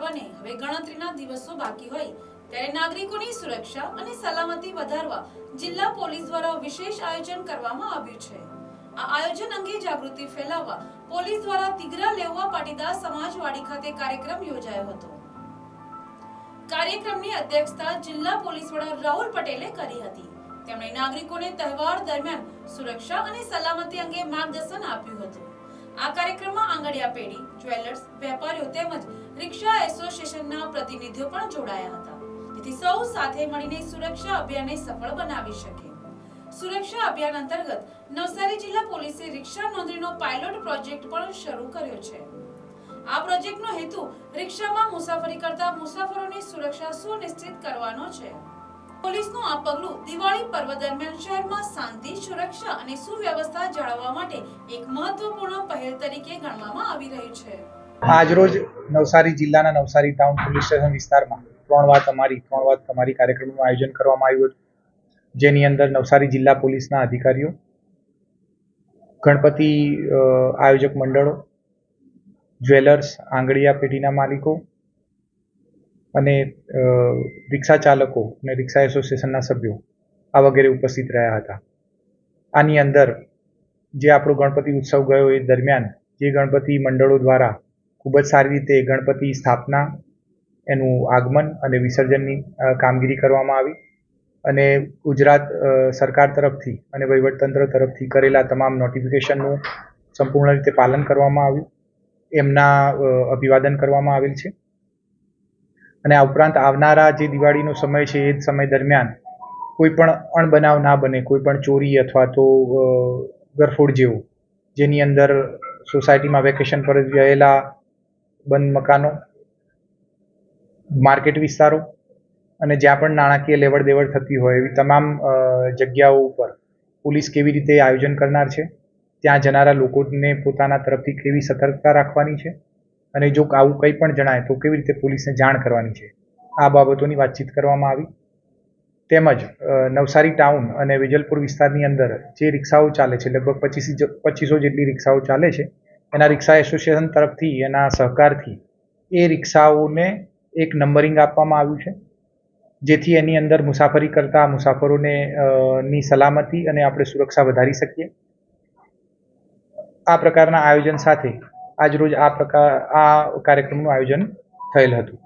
આવવાને હવે ગણતરીના દિવસો બાકી હોય ત્યારે નાગરિકોની સુરક્ષા અને સલામતી વધારવા જિલ્લા પોલીસ દ્વારા વિશેષ આયોજન કરવામાં આવ્યું છે। આ આયોજન અંગે જાગૃતિ ફેલાવવા પોલીસ દ્વારા તિગરા લેવા પાટીદાર સમાજવાડી ખાતે કાર્યક્રમ યોજાયો હતો। કાર્યક્રમની અધ્યક્ષતા જિલ્લા પોલીસ વડા રાહુલ પટેલે કરી હતી। તેમણે નાગરિકોને તહેવાર દરમિયાન સુરક્ષા અને સલામતી અંગે માર્ગદર્શન આપ્યું હતું। આ કાર્યક્રમમાં આંગડિયા પેઢી, જ્વેલર્સ, વેપારીઓ તેમજ રિક્ષા એસોસિએશનના પ્રતિનિધિઓ પણ જોડાયા હતા, જેથી સૌ સાથે મળીને સુરક્ષા અભિયાનને સફળ બનાવી શકે। સુરક્ષા અભિયાન અંતર્ગત નવસારી જિલ્લા પોલીસે રિક્ષા નોંધણીનો પાયલોટ પ્રોજેક્ટ પણ શરૂ કર્યો છે। આ પ્રોજેક્ટનો હેતુ રિક્ષામાં મુસાફરી કરતા મુસાફરોની સુરક્ષા સુનિશ્ચિત કરવાનો છે। પોલીસનું આ પગલું દિવાળી પર્વ દરમિયાન શહેરમાં શાંતિ, સુરક્ષા અને સુવ્યવસ્થા જાળવવા માટે એક મહત્વપૂર્ણ પહેલ તરીકે ગણવામાં આવી રહ્યું છે। આજરોજ નવસારી જિલ્લાના નવસારી ટાઉન પોલીસ સ્ટેશન વિસ્તારમાં ત્રણ વાત તમારી કાર્યક્રમનું આયોજન કરવામાં આવ્યું હતું, જેની અંદર નવસારી જિલ્લા પોલીસના અધિકારીઓ, ગણપતિ આયોજક મંડળો, જ્વેલર્સ, આંગડિયા પેઢીના માલિકો અને રિક્ષા ચાલકો અને રિક્ષા એસોસિએશનના સભ્યો આ વગેરે ઉપસ્થિત રહ્યા હતા। આની અંદર જે આપણો ગણપતિ ઉત્સવ ગયો એ દરમિયાન જે ગણપતિ મંડળો દ્વારા ખૂબ જ સારી રીતે ગણપતિ સ્થાપના, એનું આગમન અને વિસર્જનની કામગીરી કરવામાં આવી અને ગુજરાત સરકાર તરફથી અને વહીવટતંત્ર તરફથી કરેલા તમામ નોટિફિકેશનનું સંપૂર્ણ રીતે પાલન કરવામાં આવ્યું, એમના અભિવાદન કરવામાં આવેલ છે। અને આ ઉપરાંત આવનારા જે દિવાળીનો સમય છે એ જ સમય દરમિયાન કોઈ પણ અણબનાવ ના બને, કોઈ પણ ચોરી અથવા તો ગરફોડ જેવું, જેની અંદર સોસાયટીમાં વેકેશન પર રહેલા બંધ મકાનો, માર્કેટ વિસ્તારો અને જ્યાં પણ નાણાકીય લેવડ દેવડ થતી હોય એવી તમામ જગ્યાઓ ઉપર પોલીસ કેવી રીતે આયોજન કરનાર છે, ત્યાં જનારા લોકોને પોતાના તરફથી કેવી સતર્કતા રાખવાની છે અને જો આવું કંઈ પણ જણાય તો કેવી રીતે પોલીસને જાણ કરવાની છે, આ બાબતોની વાતચીત કરવામાં આવી। તેમજ નવસારી ટાઉન અને વેજલપુર વિસ્તારની અંદર જે રિક્ષાઓ ચાલે છે, લગભગ 2500 જેટલી રિક્ષાઓ ચાલે છે, એના રિક્ષા એસોસિએશન તરફથી એના સહકારથી એ રિક્ષાઓને એક નંબરિંગ આપવામાં આવ્યું છે, જેથી એની અંદર મુસાફરી કરતા મુસાફરોને ની સલામતી અને આપણે સુરક્ષા વધારી શકીએ। આ પ્રકારના આયોજન સાથે આજરોજ આ કાર્યક્રમનું આયોજન થયેલ હતું।